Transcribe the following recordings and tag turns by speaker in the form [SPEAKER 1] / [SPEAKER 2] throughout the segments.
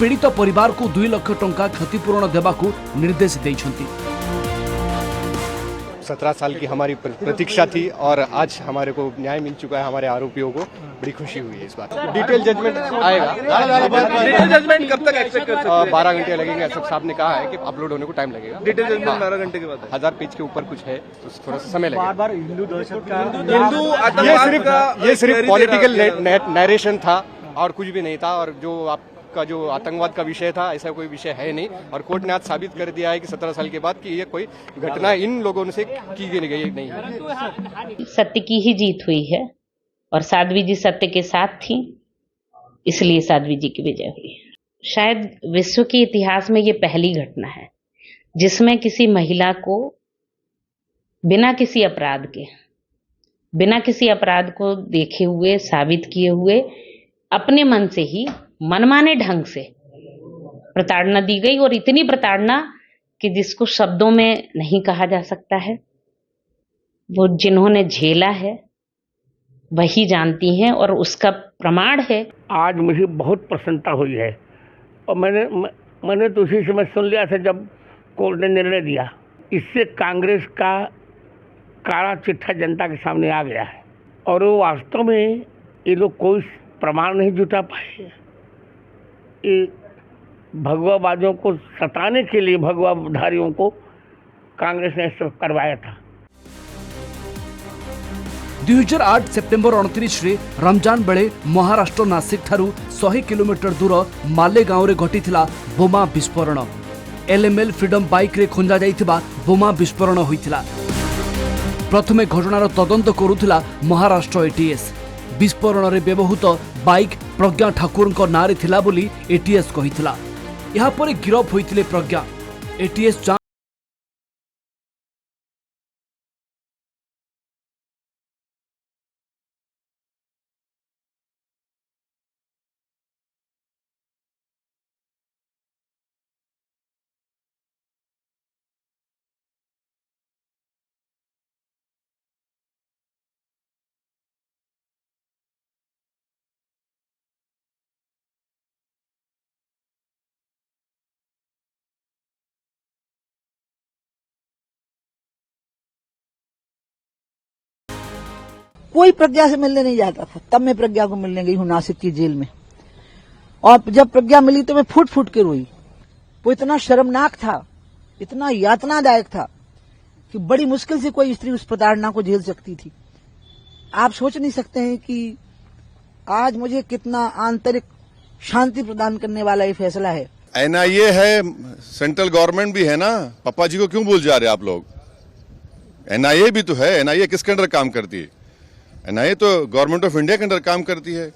[SPEAKER 1] पीड़ित परिवार को 2 लाख टंका क्षतिपूरण देवाकू निर्देश देइछंती।
[SPEAKER 2] 17 साल की हमारी प्रतीक्षा थी और आज हमारे को न्याय मिल चुका है। हमारे आरोपियों को बड़ी खुशी हुई है इस बार। डिटेल जजमेंट आएगा।
[SPEAKER 3] डिटेल जजमेंट कब तक एक्सपेक्ट कर सकते हैं?
[SPEAKER 2] 12 घंटे लगेंगे। एसएसपी साहब ने कहा है कि अपलोड होने को टाइम लगेगा।
[SPEAKER 3] डिटेल जजमेंट 12 घंटे के बाद
[SPEAKER 2] 1000 पेज के ऊपर कुछ है तो थोड़ा सा समय लगेगा।
[SPEAKER 4] बार-बार हिंदू दहशत का
[SPEAKER 2] ये सिर्फ पॉलिटिकल नरेशन था और कुछ भी नहीं था। और जो आपका जो आतंकवाद का विषय था ऐसा कोई विषय है नहीं। और कोर्ट ने आज साबित कर दिया है कि 17 साल के बाद कि ये कोई घटना इन लोगों से की गई नहीं है।
[SPEAKER 5] सत्य की ही जीत हुई है और साध्वी जी सत्य के साथ थी, इसलिए साध्वी जी की विजय हुई है। शायद विश्व के इतिहास में ये पहली घटना है जिसमें किसी महिला को बिना किसी अपराध को देखे हुए, साबित किए हुए, अपने मन से ही मनमाने ढंग से प्रताड़ना दी गई। और इतनी प्रताड़ना कि जिसको शब्दों में नहीं कहा जा सकता है। वो जिन्होंने झेला है वही जानती हैं और उसका प्रमाण है।
[SPEAKER 4] आज मुझे बहुत प्रसन्नता हुई है और मैंने तो उसी समय सुन लिया था जब कोर्ट ने निर्णय दिया। इससे कांग्रेस का काला चिट्ठा जनता के सामने आ गया है और वो वास्तव में ये लोग कोई प्रमाण नहीं जुटा पाए। ये भगवावादियों को सताने के लिए भगवाधारियों को कांग्रेस ने करवाया था।
[SPEAKER 1] 2008 सेप्टेम्बर 29 रे रमजान बेले महाराष्ट्र नासिक ठारू 100 किलोमीटर दूर मालेगांव रे घटिथिला बोमा विस्फोरण। एलएमएल फ्रीडम बाइक रे खोंजा जाइथिबा बोमा विस्फोरण होइथिला। प्रथमे घटनार तदंत करुथिला महाराष्ट्र एटीएस। विस्फोरण रे व्यवहृत बाइक प्रज्ञा ठाकुर नारे थिला बोली एटीएस कहिथिला। यहाँ पर गिरफ होइथिले प्रज्ञा। एटीएस
[SPEAKER 6] कोई प्रज्ञा से मिलने नहीं जाता था। तब मैं प्रज्ञा को मिलने गई हूं नासिक की जेल में और जब प्रज्ञा मिली तो मैं फूट फूट के रोई। वो इतना शर्मनाक था, इतना यातनादायक था कि बड़ी मुश्किल से कोई स्त्री उस प्रताड़ना को झेल सकती थी। आप सोच नहीं सकते हैं कि आज मुझे कितना आंतरिक शांति प्रदान करने वाला ये फैसला है।
[SPEAKER 7] एनआईए है, सेंट्रल गवर्नमेंट भी है ना। पापा जी को क्यों भूल जा रहे आप लोग? एनआईए भी तो है। एनआईए किसके अंडर काम करती है? एनआईए तो गवर्नमेंट ऑफ इंडिया के अंदर काम करती है।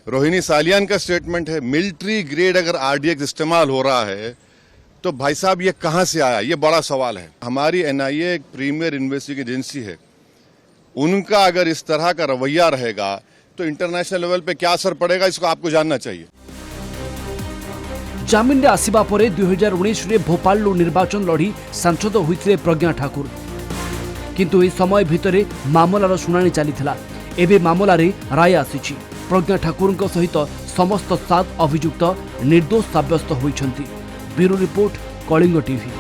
[SPEAKER 7] रोहिणी सालियान का स्टेटमेंट है, मिलिट्री ग्रेड अगर आरडीएक्स इस्तेमाल हो रहा है तो भाई साहब ये कहां से आया? ये बड़ा सवाल है। हमारी एनआईए एक प्रीमियर इन्वेस्टिगेटिंग एजेंसी है। उनका अगर इस तरह का रवैया रहेगा तो इंटरनेशनल लेवल पे क्या असर पड़ेगा, इसको आपको जानना चाहिए।
[SPEAKER 1] जामिन रे आसिबा परे 2019 रे भोपाल निर्वाचन लड़ी सांसद होइथिले प्रज्ञा ठाकुर। किंतु ए समय भितरे मामलार शुणाणी चलीथिला। एबे मामलारे राय आसीछि। प्रज्ञा ठाकुर सहित समस्त 7 अभियुक्त निर्दोष साब्यस्त होइछन्ति। Bureau report, Kalinga TV.